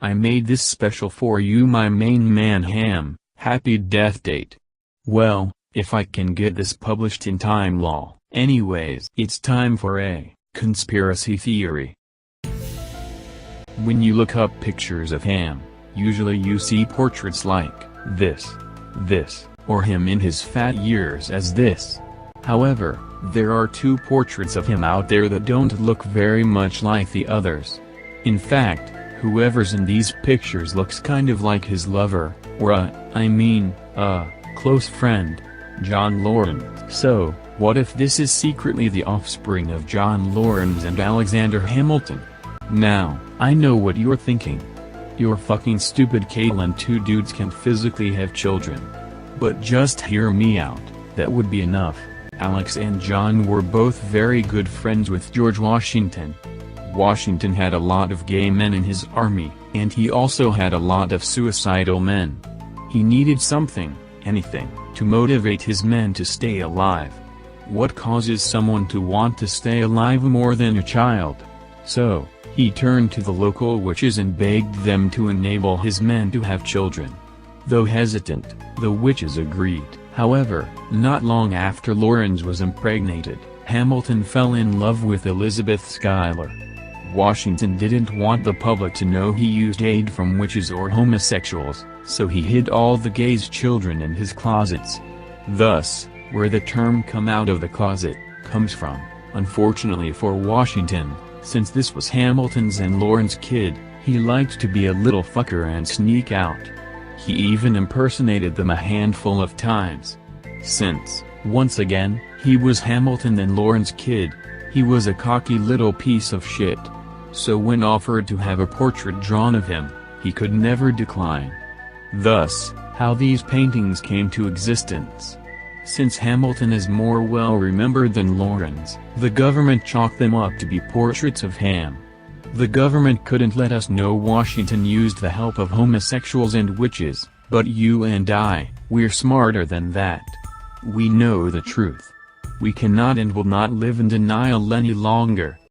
I made this special for you, my main man Ham. Happy death date. Well, if I can get this published in time law. Anyways, it's time for a conspiracy theory. When you look up pictures of Ham, usually you see portraits like this, or him in his fat years as this. However, there are two portraits of him out there that don't look very much like the others. In fact, whoever's in these pictures looks kind of like his lover, or a close friend, John Lawrence. So, what if this is secretly the offspring of John Lawrence and Alexander Hamilton? Now, I know what you're thinking. You're fucking stupid, Caitlin. Two dudes can physically have children. But just hear me out, that would be enough. Alex and John were both very good friends with George Washington. Washington had a lot of gay men in his army, and he also had a lot of suicidal men. He needed something, anything, to motivate his men to stay alive. What causes someone to want to stay alive more than a child? So, he turned to the local witches and begged them to enable his men to have children. Though hesitant, the witches agreed. However, not long after Lawrence was impregnated, Hamilton fell in love with Elizabeth Schuyler. Washington didn't want the public to know he used aid from witches or homosexuals, so he hid all the gays' children in his closets. Thus, where the term "come out of the closet" comes from. Unfortunately for Washington, since this was Hamilton's and Lawrence's kid, he liked to be a little fucker and sneak out. He even impersonated them a handful of times. Since, once again, he was Hamilton and Lawrence's kid, he was a cocky little piece of shit. So when offered to have a portrait drawn of him, he could never decline. Thus, how these paintings came to existence. Since Hamilton is more well remembered than Lawrence, the government chalked them up to be portraits of Ham. The government couldn't let us know Washington used the help of homosexuals and witches, but you and I, we're smarter than that. We know the truth. We cannot and will not live in denial any longer.